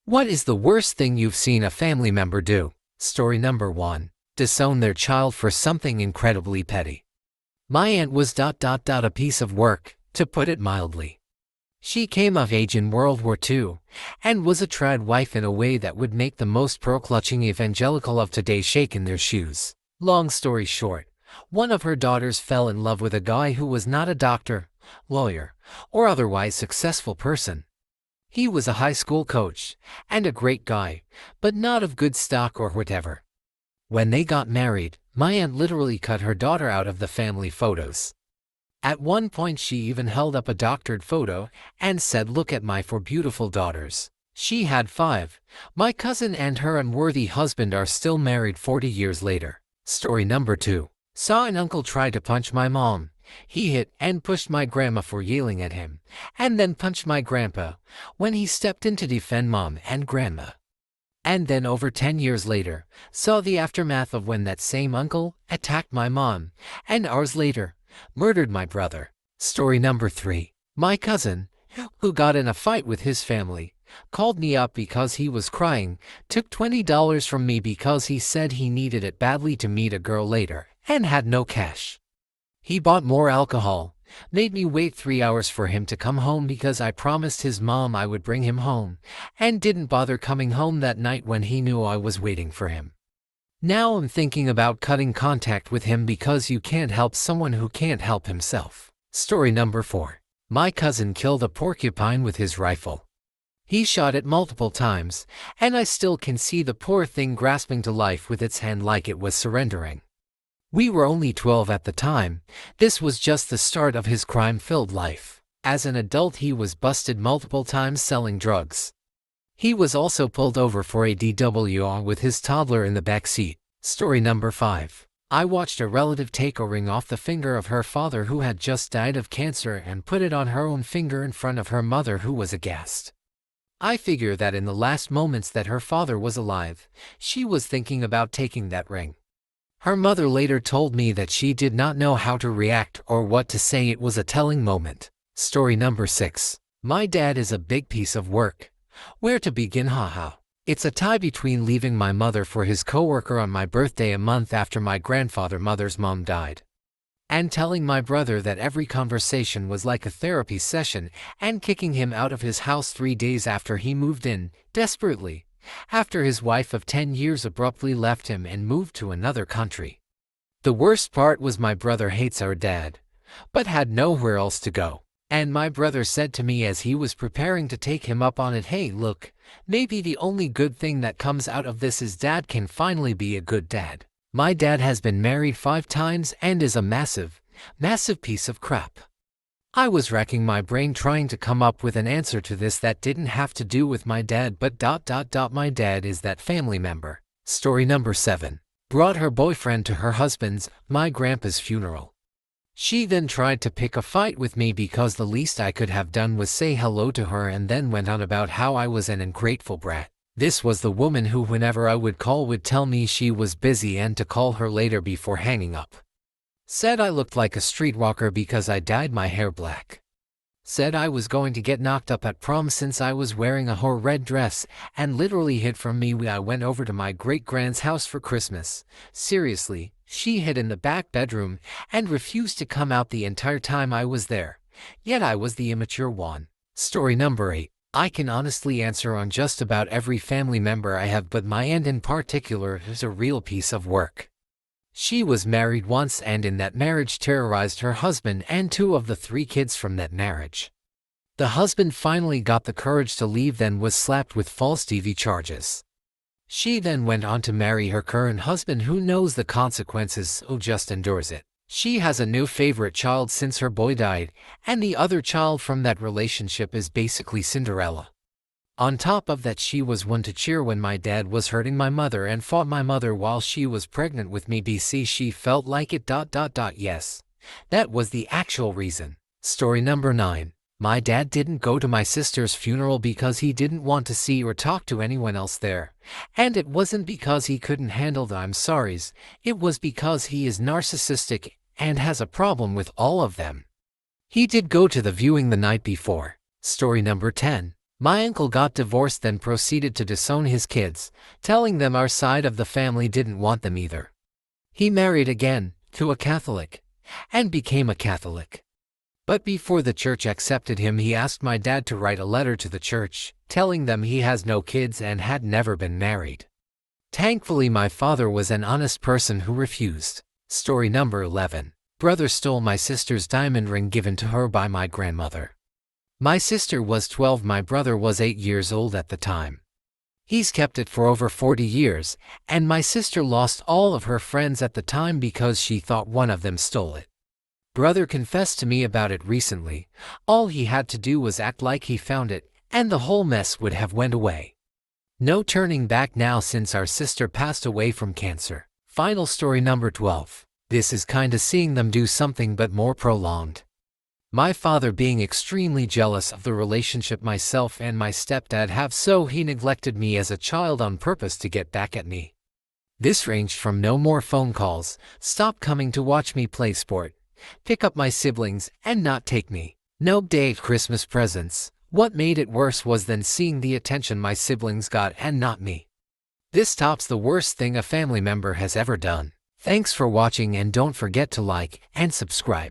What is the worst thing you've seen a family member do? Story number 1. Disown their child for something incredibly petty. My aunt was a piece of work, to put it mildly. She came of age in World War II, and was a trad wife in a way that would make the most pearl-clutching evangelical of today shake in their shoes. Long story short, one of her daughters fell in love with a guy who was not a doctor, lawyer, or otherwise successful person. He was a high school coach, and a great guy, but not of good stock or whatever. When they got married, my aunt literally cut her daughter out of the family photos. At one point she even held up a doctored photo and said, "Look at my 4 beautiful daughters." She had 5. My cousin and her unworthy husband are still married 40 years later. Story number 2. Saw an uncle try to punch my mom. He hit and pushed my grandma for yelling at him, and then punched my grandpa when he stepped in to defend mom and grandma. And then over 10 years later, saw the aftermath of when that same uncle attacked my mom, and hours later, murdered my brother. Story number 3. My cousin, who got in a fight with his family, called me up because he was crying, took $20 from me because he said he needed it badly to meet a girl later, and had no cash. He bought more alcohol, made me wait 3 hours for him to come home because I promised his mom I would bring him home, and didn't bother coming home that night when he knew I was waiting for him. Now I'm thinking about cutting contact with him because you can't help someone who can't help himself. Story number 4. My cousin killed a porcupine with his rifle. He shot it multiple times, and I still can see the poor thing grasping to life with its hand like it was surrendering. We were only 12 at the time. This was just the start of his crime-filled life. As an adult, he was busted multiple times selling drugs. He was also pulled over for a DWI with his toddler in the back seat. Story number 5. I watched a relative take a ring off the finger of her father who had just died of cancer and put it on her own finger in front of her mother, who was aghast. I figure that in the last moments that her father was alive, she was thinking about taking that ring. Her mother later told me that she did not know how to react or what to say. It was a telling moment. Story number 6. My dad is a big piece of work. Where to begin? Haha. It's a tie between leaving my mother for his coworker on my birthday a month after my mother's mom died, and telling my brother that every conversation was like a therapy session, and kicking him out of his house 3 days after he moved in, desperately, after his wife of 10 years abruptly left him and moved to another country. The worst part was my brother hates our dad, but had nowhere else to go. And my brother said to me as he was preparing to take him up on it, "Hey, look, maybe the only good thing that comes out of this is Dad can finally be a good dad." My dad has been married 5 times and is a massive piece of crap. I was racking my brain trying to come up with an answer to this that didn't have to do with my dad, but my dad is that family member. Story number 7. Brought her boyfriend to her husband's, my grandpa's funeral. She then tried to pick a fight with me because the least I could have done was say hello to her, and then went on about how I was an ungrateful brat. This was the woman who, whenever I would call, would tell me she was busy and to call her later before hanging up. Said I looked like a streetwalker because I dyed my hair black. Said I was going to get knocked up at prom since I was wearing a whole red dress, and literally hid from me when I went over to my great-grand's house for Christmas. Seriously, she hid in the back bedroom and refused to come out the entire time I was there. Yet I was the immature one. Story number 8. I can honestly answer on just about every family member I have, but my aunt in particular is a real piece of work. She was married once, and in that marriage terrorized her husband and 2 of the 3 kids from that marriage. The husband finally got the courage to leave, then was slapped with false DV charges. She then went on to marry her current husband, who knows the consequences, so just endures it. She has a new favorite child since her boy died, and the other child from that relationship is basically Cinderella. On top of that, she was one to cheer when my dad was hurting my mother and fought my mother while she was pregnant with me. She felt like it. Yes, that was the actual reason. Story number 9. My dad didn't go to my sister's funeral because he didn't want to see or talk to anyone else there. And it wasn't because he couldn't handle the I'm sorries, it was because he is narcissistic and has a problem with all of them. He did go to the viewing the night before. Story number 10. My uncle got divorced then proceeded to disown his kids, telling them our side of the family didn't want them either. He married again, to a Catholic, and became a Catholic. But before the church accepted him, he asked my dad to write a letter to the church, telling them he has no kids and had never been married. Thankfully, my father was an honest person who refused. Story number 11. Brother stole my sister's diamond ring given to her by my grandmother. My sister was 12, my brother was 8 years old at the time. He's kept it for over 40 years, and my sister lost all of her friends at the time because she thought one of them stole it. Brother confessed to me about it recently. All he had to do was act like he found it, and the whole mess would have went away. No turning back now since our sister passed away from cancer. Final story number 12. This is kinda seeing them do something but more prolonged. My father being extremely jealous of the relationship myself and my stepdad have, so he neglected me as a child on purpose to get back at me. This ranged from no more phone calls, stop coming to watch me play sport, pick up my siblings, and not take me. No date Christmas presents. What made it worse was then seeing the attention my siblings got and not me. This tops the worst thing a family member has ever done. Thanks for watching and don't forget to like and subscribe.